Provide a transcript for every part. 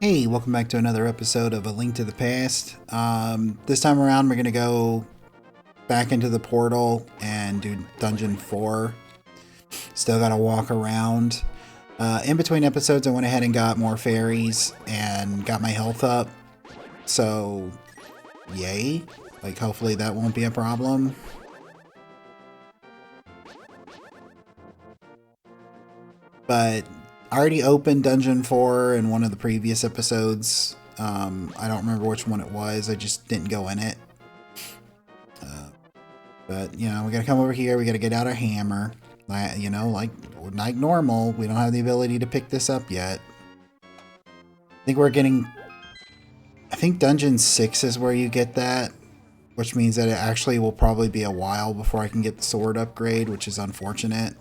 Hey, welcome back to another episode of A Link to the Past. This time around, we're going to go back into the portal and do Dungeon 4. Still got to walk around. In between episodes, I went ahead and got more fairies and got my health up. So, yay. Like, hopefully that won't be a problem. But I already opened Dungeon 4 in one of the previous episodes. I don't remember which one it was. I just didn't go in it. But, you know, we gotta come over here. We gotta get out our hammer. You know, like normal. We don't have the ability to pick this up yet. I think we're getting... I think Dungeon 6 is where you get that. Which means that it actually will probably be a while before I can get the sword upgrade, which is unfortunate.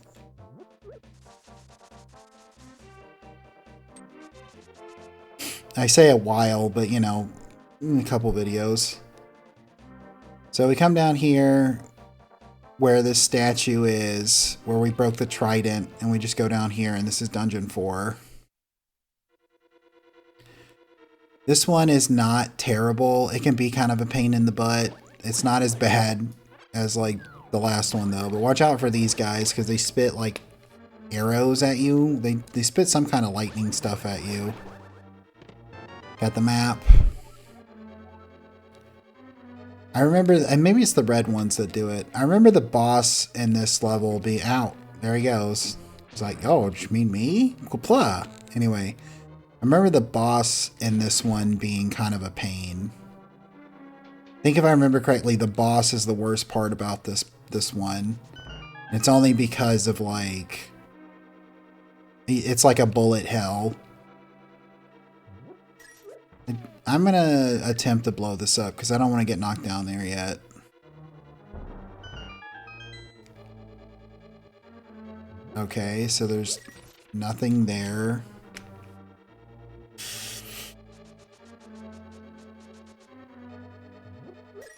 I say a while, but you know, a couple videos. So we come down here where this statue is, where we broke the trident, and we just go down here, and this is Dungeon 4. This one is not terrible. It can be kind of a pain in the butt. It's not as bad as like the last one though, but watch out for these guys because they spit like arrows at you. They spit some kind of lightning stuff at you. Got the map. I remember, and maybe it's the red ones that do it. I remember the boss in this level be out. There he goes. It's like, oh, do you mean me? Kupla. Anyway, I remember the boss in this one being kind of a pain. I think if I remember correctly, the boss is the worst part about this one. And it's only because of like, it's like a bullet hell. I'm going to attempt to blow this up because I don't want to get knocked down there yet. Okay, so there's nothing there.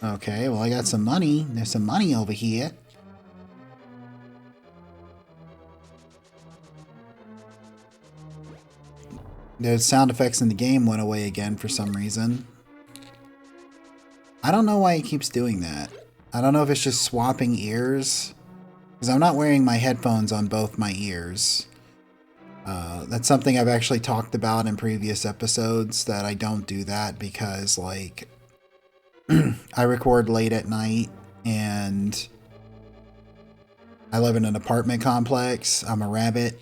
Okay, well I got some money. There's some money over here. The sound effects in the game went away again for some reason. I don't know why it keeps doing that. I don't know if it's just swapping ears. Because I'm not wearing my headphones on both my ears. That's something I've actually talked about in previous episodes, that I don't do that because, like, I record late at night and I live in an apartment complex. I'm a rabbit.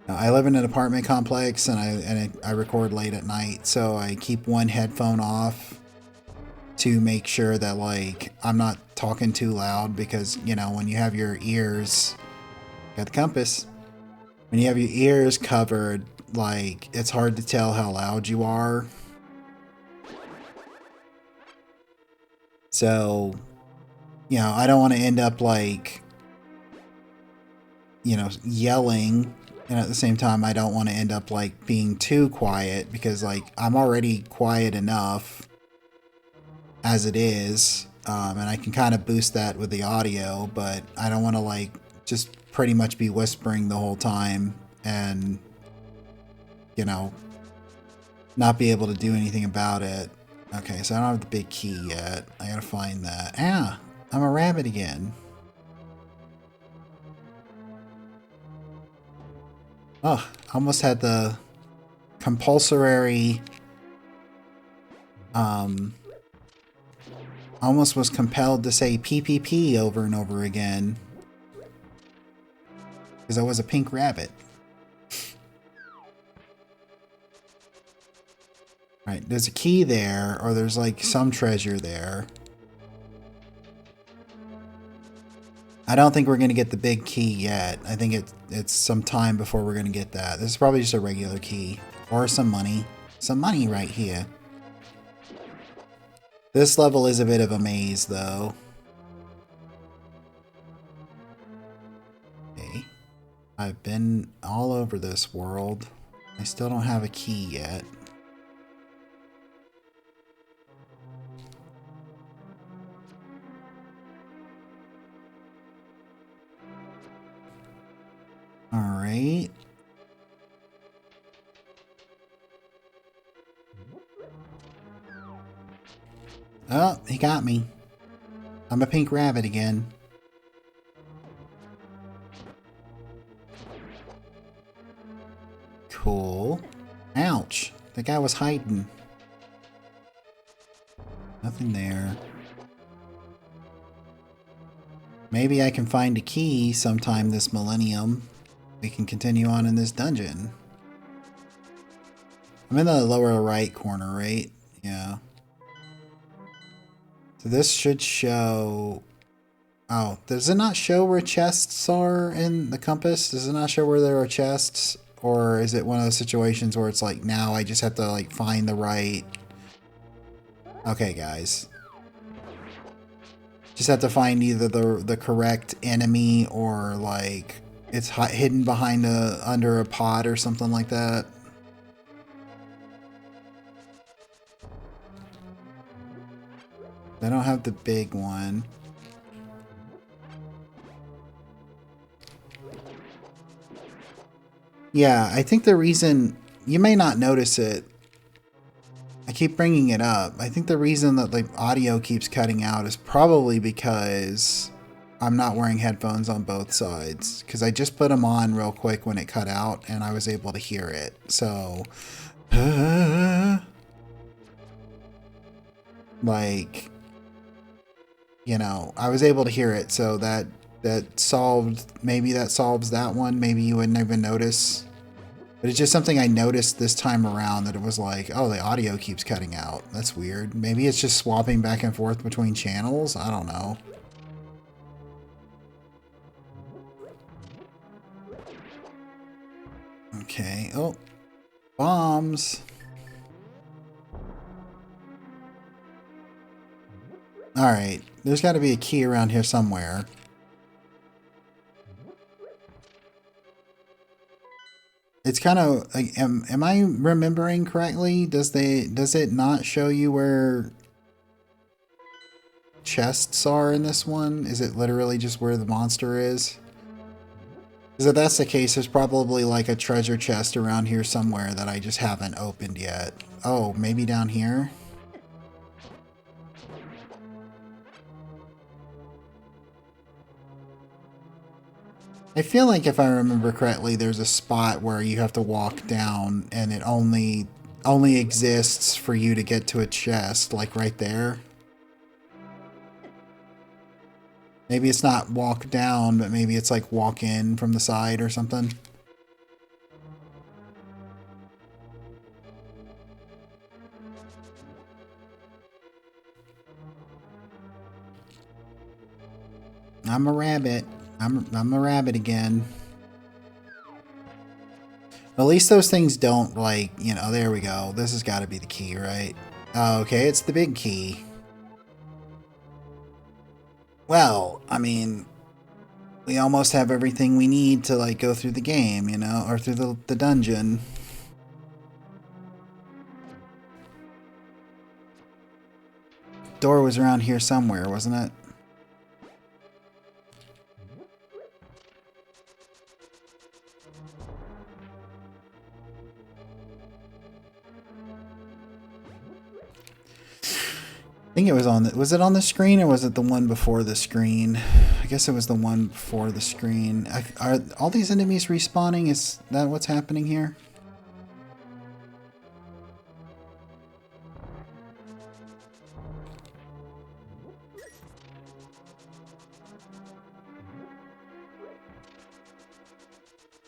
I live in an apartment complex and I record late at night, so I keep one headphone off to make sure that like I'm not talking too loud because, you know, when you have your ears, got the compass, when you have your ears covered, like it's hard to tell how loud you are. So, you know, I don't want to end up like, you know, yelling. And at the same time, I don't want to end up like being too quiet because like I'm already quiet enough as it is. And I can kind of boost that with the audio, but I don't want to like just pretty much be whispering the whole time and, you know, not be able to do anything about it. Okay, so I don't have the big key yet. I gotta find that. Ah, I'm a rabbit again. Oh, almost had the compulsory, almost was compelled to say PPP over and over again. Because I was a pink rabbit. Right, there's a key there, or there's like some treasure there. I don't think we're going to get the big key yet. I think it's some time before we're going to get that. This is probably just a regular key. Or some money. Some money right here. This level is a bit of a maze, though. Okay. I've been all over this world. I still don't have a key yet. Alright. Oh, he got me. I'm a pink rabbit again. Cool. Ouch. The guy was hiding. Nothing there. Maybe I can find a key sometime this millennium. We can continue on in this dungeon. I'm in the lower right corner, right? Yeah. So this should show... Oh, does it not show where chests are in the compass? Does it not show where there are chests? Or is it one of those situations where it's like, now I just have to like find the right... Okay, guys. Just have to find either the correct enemy or like it's hidden behind under a pod or something like that. They don't have the big one. Yeah, I think the reason you may not notice it, I keep bringing it up. I think the reason that the audio keeps cutting out is probably because I'm not wearing headphones on both sides. Because I just put them on real quick when it cut out and I was able to hear it. So, like, you know, I was able to hear it. So that solved, maybe that solves that one. Maybe you wouldn't even notice. But it's just something I noticed this time around that it was like, oh, the audio keeps cutting out. That's weird. Maybe it's just swapping back and forth between channels. I don't know. Okay. Oh, bombs. All right. There's got to be a key around here somewhere. It's kind of like, am I remembering correctly? Does it not show you where chests are in this one? Is it literally just where the monster is? Because if that's the case, there's probably like a treasure chest around here somewhere that I just haven't opened yet. Oh, maybe down here? I feel like if I remember correctly, there's a spot where you have to walk down and it only exists for you to get to a chest, like right there. Maybe it's not walk down, but maybe it's like walk in from the side or something. I'm a rabbit. I'm a rabbit again. At least those things don't, like, you know, there we go. This has got to be the key, right? Oh, okay, it's the big key. Well, I mean, we almost have everything we need to, like, go through the game, you know, or through the dungeon. Door was around here somewhere, wasn't it? I think it was on the, was it on the screen or was it the one before the screen? I guess it was the one before the screen. Are all these enemies respawning? Is that what's happening here?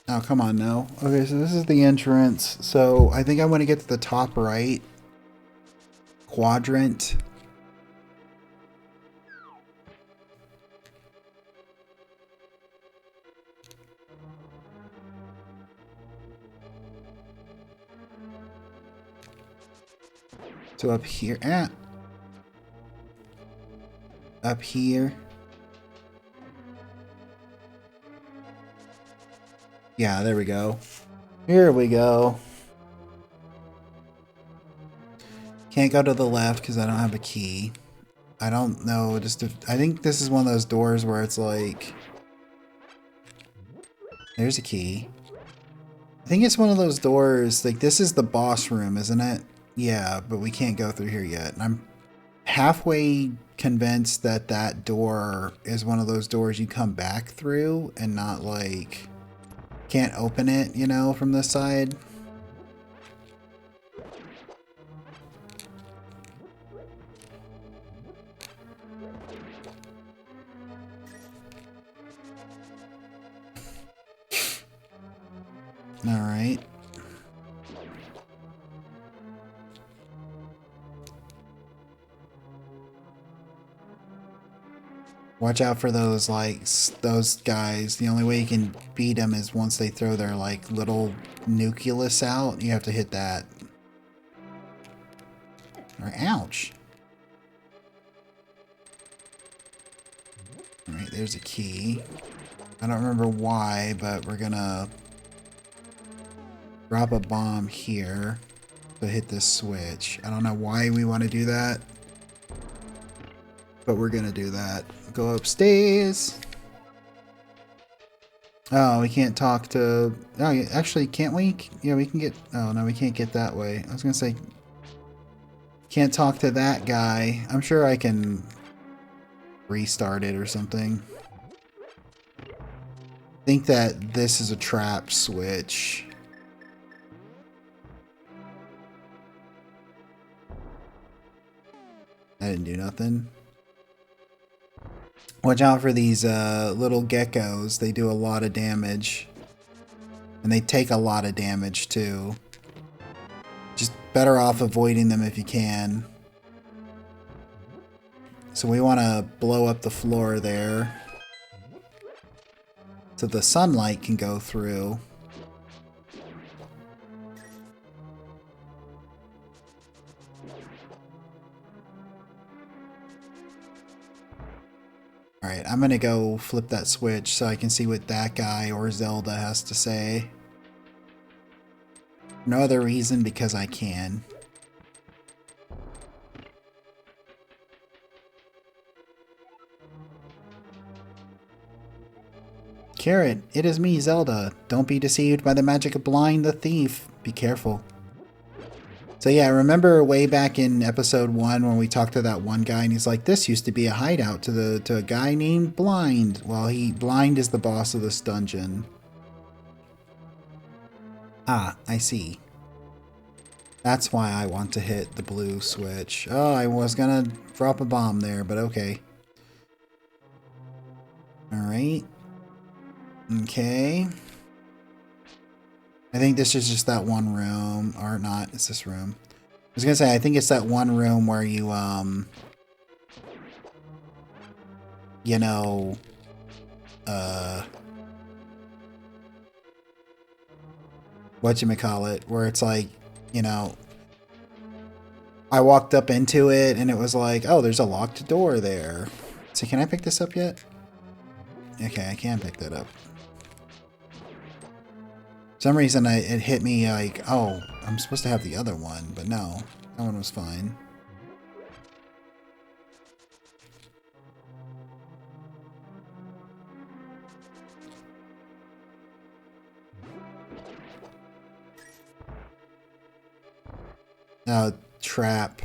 Oh, come on now. Okay, so this is the entrance. So I think I want to get to the top right quadrant. So up here, up here. Yeah, there we go. Here we go. Can't go to the left because I don't have a key. I don't know, just if, I think this is one of those doors where it's like, there's a key. I think it's one of those doors, like this is the boss room, isn't it? Yeah, but we can't go through here yet. And I'm halfway convinced that that door is one of those doors you come back through and not like can't open it, you know, from this side. All right. Watch out for those, like, those guys. The only way you can beat them is once they throw their, like, little nucleus out. You have to hit that. Or, ouch. Alright, there's a key. I don't remember why, but we're gonna drop a bomb here to hit this switch. I don't know why we want to do that, but we're gonna do that. Go upstairs. Oh, we can't talk to... Oh, actually, can't we? Yeah, we can get... Oh, no, we can't get that way. I was gonna say... Can't talk to that guy. I'm sure I can restart it or something. I think that this is a trap switch. I didn't do nothing. Watch out for these little geckos. They do a lot of damage. And they take a lot of damage too. Just better off avoiding them if you can. So we want to blow up the floor there, so the sunlight can go through. Alright, I'm gonna go flip that switch so I can see what that guy or Zelda has to say. No other reason, because I can. Carrot, it is me, Zelda. Don't be deceived by the magic of Blind the Thief. Be careful. So yeah, remember way back in episode 1 when we talked to that one guy and he's like, this used to be a hideout to a guy named Blind. Well, Blind is the boss of this dungeon. Ah, I see. That's why I want to hit the blue switch. Oh, I was gonna drop a bomb there, but okay. Alright. Okay. I think this is just that one room, or not, it's this room. I was gonna say, I think it's that one room where you, you know, whatchamacallit, where it's like, you know, I walked up into it and it was like, oh, there's a locked door there. So can I pick this up yet? Okay, I can pick that up. For some reason it hit me like, oh, I'm supposed to have the other one, but no, that one was fine. Trap.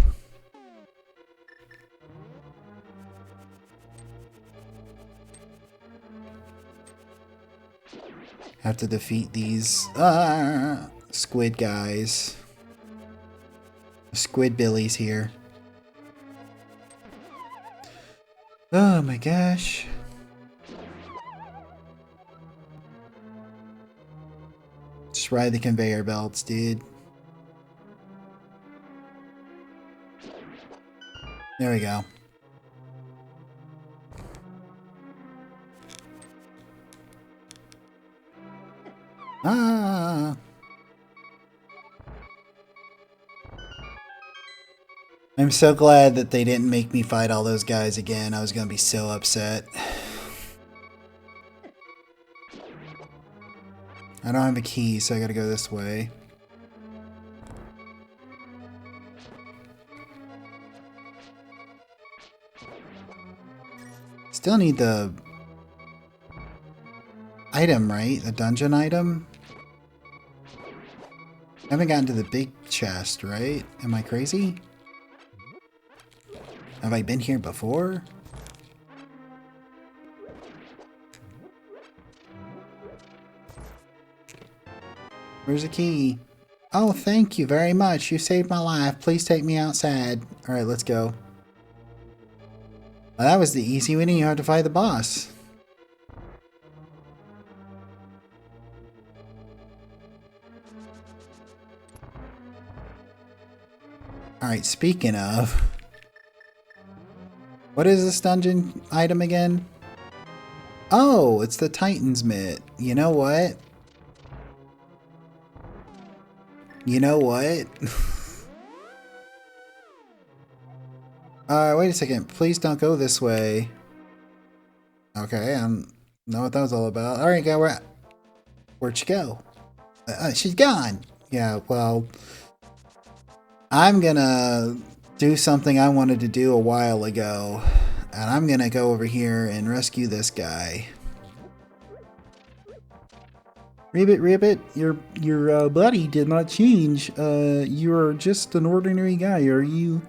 Have to defeat these squid guys. Squid Billies here. Oh my gosh. Just ride the conveyor belts, dude. There we go. Ah! I'm so glad that they didn't make me fight all those guys again. I was gonna be so upset. I don't have a key, so I gotta go this way. Still need the item, right? The dungeon item? I haven't gotten to the big chest, right? Am I crazy? Have I been here before? Where's the key? Oh, thank you very much. You saved my life. Please take me outside. Alright, let's go. Well, that was the easy one. You have to fight the boss. Alright, speaking of... What is this dungeon item again? Oh, it's the Titan's Mitt. You know what? You know what? Wait a second. Please don't go this way. Okay, I don't know what that was all about. Alright, go. Where'd she go? She's gone. Yeah, well... I'm gonna do something I wanted to do a while ago. And I'm gonna go over here and rescue this guy. Ribbit, your body did not change. You're just an ordinary guy. Are you...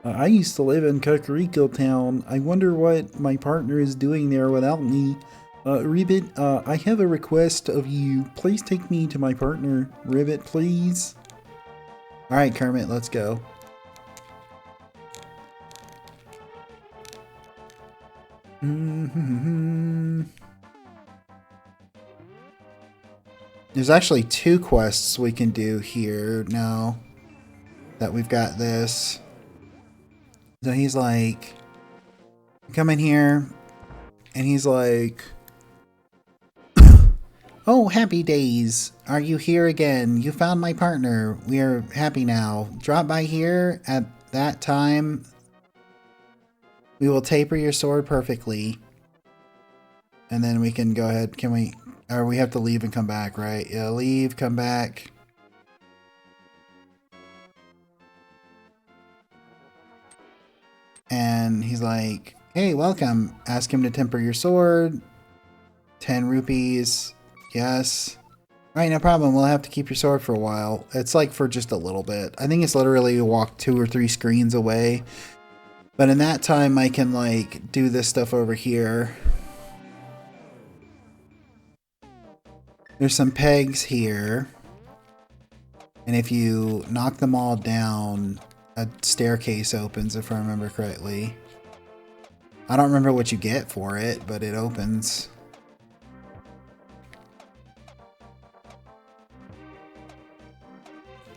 I used to live in Kakariko Town. I wonder what my partner is doing there without me. Ribbit, I have a request of you. Please take me to my partner. Ribbit, please. Alright, Kermit, let's go. There's actually 2 quests we can do here now that we've got this. So he's like, come in here, and he's like, oh, happy days. Are you here again? You found my partner. We are happy now. Drop by here at that time. We will taper your sword perfectly. And then we can go ahead. Can we... Or we have to leave and come back, right? Yeah, leave, come back. And he's like, hey, welcome. Ask him to temper your sword. 10 rupees. Yes. Alright, no problem. We'll have to keep your sword for a while. It's like for just a little bit. I think it's literally you walk 2 or 3 screens away. But in that time, I can like do this stuff over here. There's some pegs here. And if you knock them all down, a staircase opens, if I remember correctly. I don't remember what you get for it, but it opens.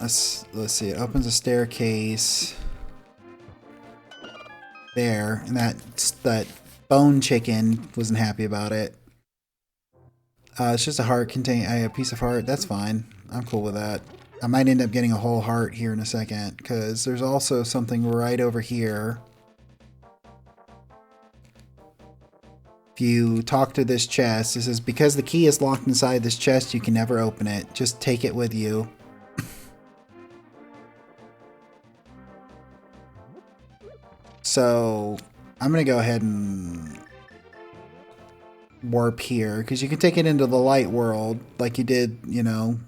Let's see, it opens a staircase there, and that bone chicken wasn't happy about it. It's just a heart a piece of heart. That's fine. I'm cool with that. I might end up getting a whole heart here in a second, because there's also something right over here. If you talk to this chest, it says, because the key is locked inside this chest, you can never open it. Just take it with you. So, I'm going to go ahead and warp here, because you can take it into the light world, like you did, you know,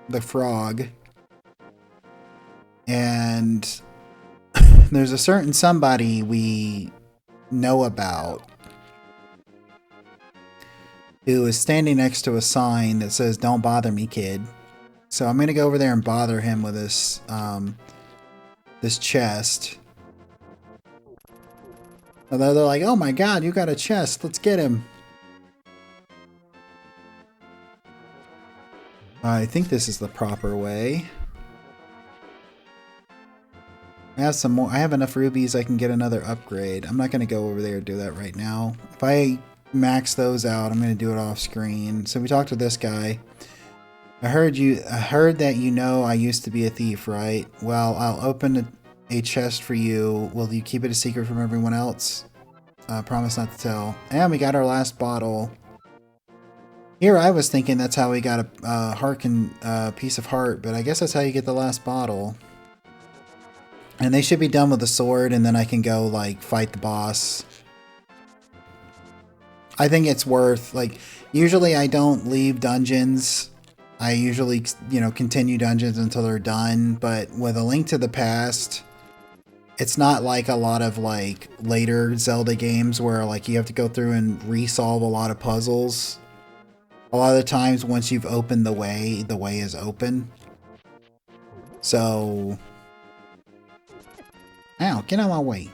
the frog. And there's a certain somebody we know about who is standing next to a sign that says, don't bother me, kid. So I'm going to go over there and bother him with this, this chest. Although they're like, oh my god, you got a chest, let's get him. I think this is the proper way. I have some more. I have enough rubies I can get another upgrade. I'm not going to go over there and do that right now. If I max those out, I'm going to do it off screen. So we talked to this guy. I heard that you know I used to be a thief, right? Well, I'll open a chest for you. Will you keep it a secret from everyone else? Promise not to tell. And we got our last bottle. Here I was thinking that's how we got a piece of heart, but I guess that's how you get the last bottle. And they should be done with the sword, and then I can go, like, fight the boss. I think it's worth, like, usually I don't leave dungeons. I usually, you know, continue dungeons until they're done, but with A Link to the Past, It's not like a lot of like later Zelda games where like you have to go through and resolve a lot of puzzles. A lot of the times once you've opened the way is open. So, ow, get out of my way.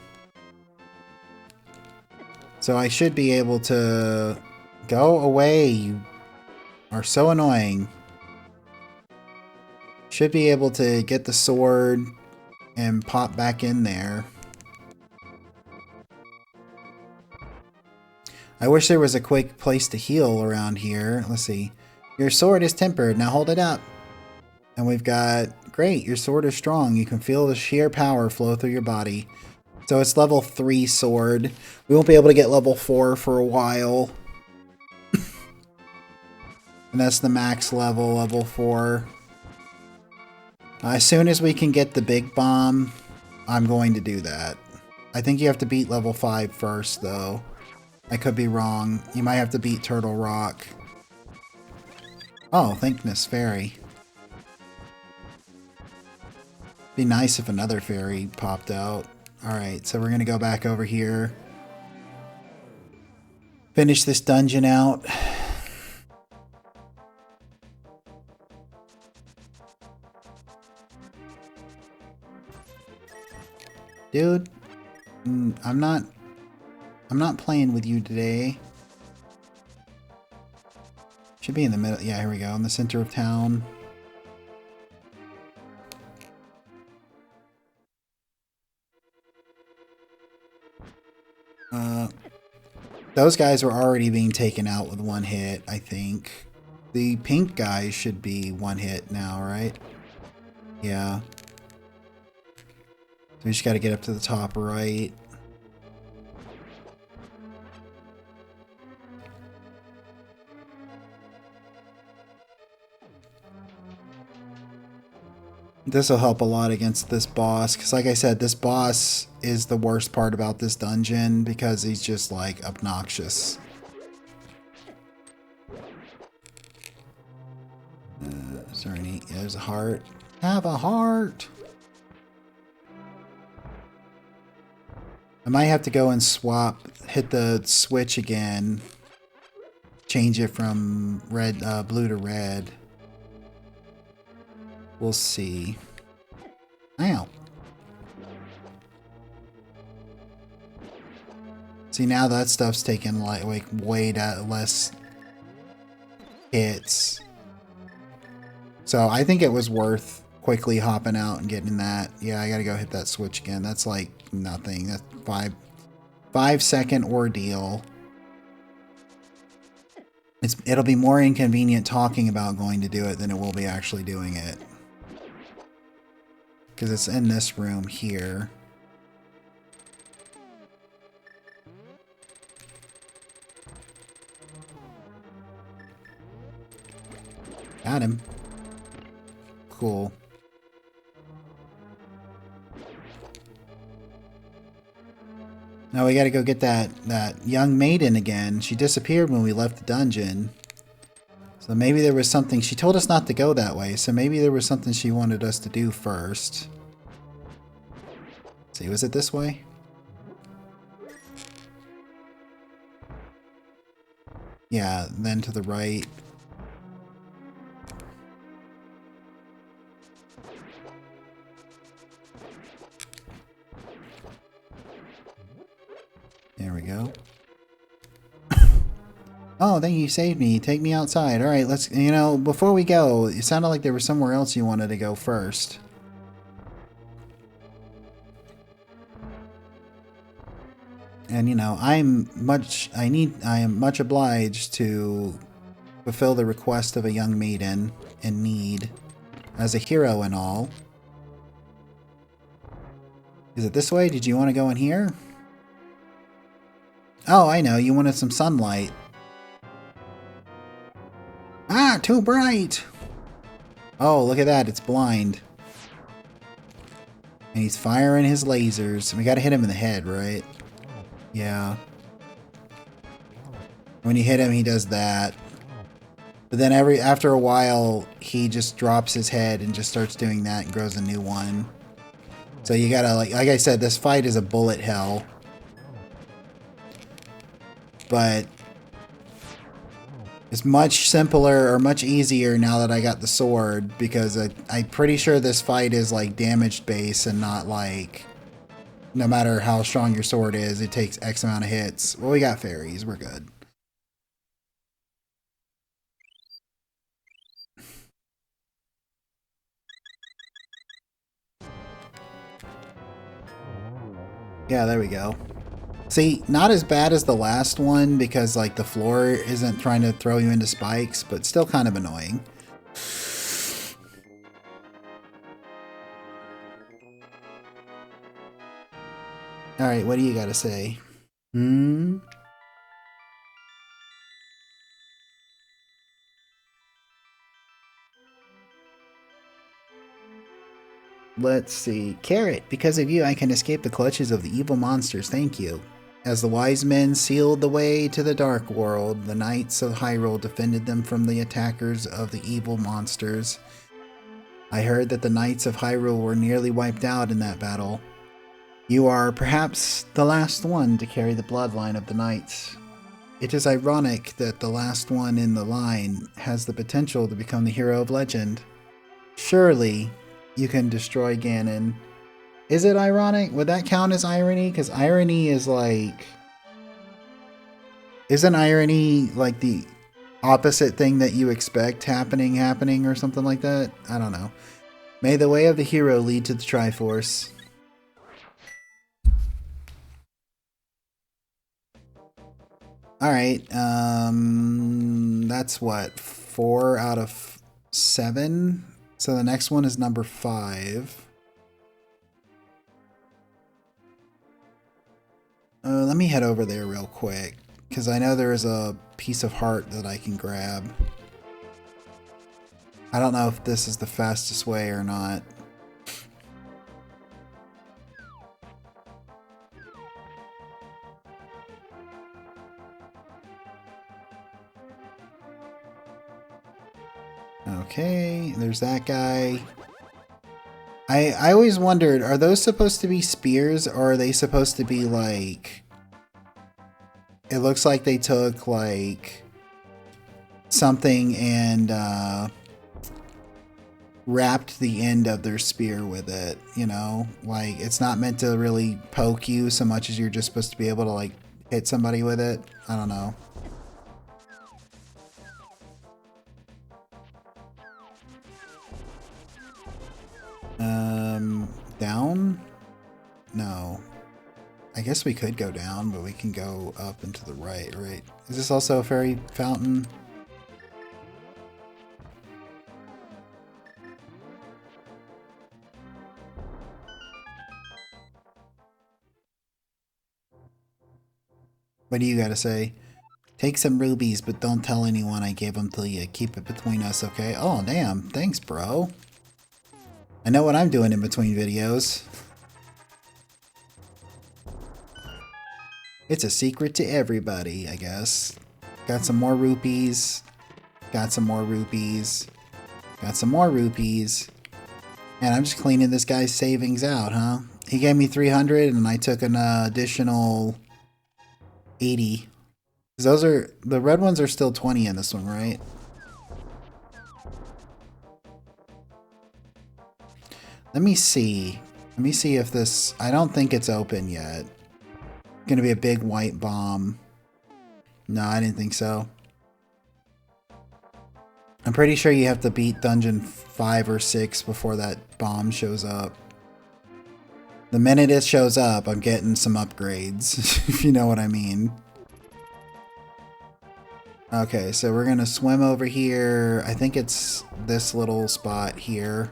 So I should be able to go away. You are so annoying. Should be able to get the sword and pop back in there. I wish there was a quick place to heal around here. Let's see. Your sword is tempered. Now hold it up. And we've got, great, your sword is strong. You can feel the sheer power flow through your body. So it's level 3 sword. We won't be able to get level 4 for a while. And that's the max level, level 4. As soon as we can get the big bomb, I'm going to do that. I think you have to beat level 5 first, though. I could be wrong. You might have to beat Turtle Rock. Oh, thank Miss Fairy. Be nice if another fairy popped out. Alright, so we're going to go back over here. Finish this dungeon out. Dude, I'm not playing with you today. Should be in the middle. Yeah, here we go. In the center of town. Those guys were already being taken out with one hit, I think. The pink guys should be one hit now, right? Yeah. So we just got to get up to the top right. This will help a lot against this boss, because like I said, this boss is the worst part about this dungeon, because he's just like obnoxious. Is there any? Yeah, there's a heart. Have a heart! I might have to go and swap, hit the switch again, change it from red, blue to red. We'll see. Ow. See, now that stuff's taking like way less hits. So I think it was worth quickly hopping out and getting that. Yeah, I gotta go hit that switch again. That's like nothing. That's 5-second ordeal. It'll be more inconvenient talking about going to do it than it will be actually doing it. Because it's in this room here. Got him. Cool. Now we gotta go get that young maiden again. She disappeared when we left the dungeon. So maybe there was something. She told us not to go that way, so maybe there was something she wanted us to do first. See, was it this way? Yeah, then to the right. There we go. Oh, thank you, saved me. Take me outside. All right, let's, you know, before we go, it sounded like there was somewhere else you wanted to go first. And, you know, I am much obliged to fulfill the request of a young maiden in need as a hero and all. Is it this way? Did you want to go in here? Oh, I know. You wanted some sunlight. Ah, too bright! Oh, look at that. It's blind. And he's firing his lasers. We gotta hit him in the head, right? Yeah. When you hit him, he does that. But then after a while, he just drops his head and just starts doing that and grows a new one. So you gotta, like I said, this fight is a bullet hell. But it's much simpler or much easier now that I got the sword, because I'm pretty sure this fight is like damage based and not like, no matter how strong your sword is, it takes X amount of hits. Well, we got fairies. We're good. Yeah, there we go. See, not as bad as the last one because like the floor isn't trying to throw you into spikes, but still kind of annoying. Alright, what do you gotta say? Let's see. Carrot, because of you I can escape the clutches of the evil monsters, thank you. As the wise men sealed the way to the dark world, the knights of Hyrule defended them from the attackers of the evil monsters. I heard that the knights of Hyrule were nearly wiped out in that battle. You are perhaps the last one to carry the bloodline of the knights. It is ironic that the last one in the line has the potential to become the hero of legend. Surely, you can destroy Ganon. Is it ironic? Would that count as irony? Because irony is like... Isn't irony like the opposite thing that you expect happening or something like that? I don't know. May the way of the hero lead to the Triforce. Alright, that's what? 4 out of 7? So the next one is number 5. Let me head over there real quick, because I know there is a piece of heart that I can grab. I don't know if this is the fastest way or not. Okay, there's that guy. I always wondered, are those supposed to be spears, or are they supposed to be like... It looks like they took like something and wrapped the end of their spear with it, you know? Like, it's not meant to really poke you so much as you're just supposed to be able to like hit somebody with it. I don't know. Down? No. I guess we could go down, but we can go up and to the right, right? Is this also a fairy fountain? What do you gotta say? Take some rubies, but don't tell anyone I gave them to you. Keep it between us, okay? Oh, damn. Thanks, bro. I know what I'm doing in between videos. It's a secret to everybody, I guess. Got some more rupees. Got some more rupees. Got some more rupees. And I'm just cleaning this guy's savings out, huh? He gave me 300 and I took an additional 80. Those are, the red ones are still 20 in this one, right? Let me see. Let me see if this... I don't think it's open yet. Gonna be a big white bomb. No, I didn't think so. I'm pretty sure you have to beat dungeon 5 or 6 before that bomb shows up. The minute it shows up, I'm getting some upgrades, if you know what I mean. Okay, so we're gonna swim over here. I think it's this little spot here.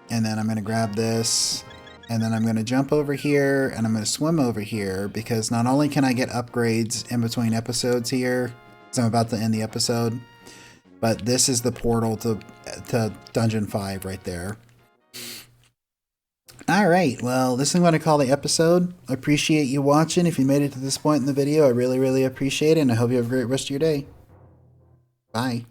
And then I'm going to grab this, and then I'm going to jump over here, and I'm going to swim over here, because not only can I get upgrades in between episodes here, because I'm about to end the episode, but this is the portal to Dungeon 5 right there. Alright, well, this is what I call the episode. I appreciate you watching. If you made it to this point in the video, I really, really appreciate it, and I hope you have a great rest of your day. Bye.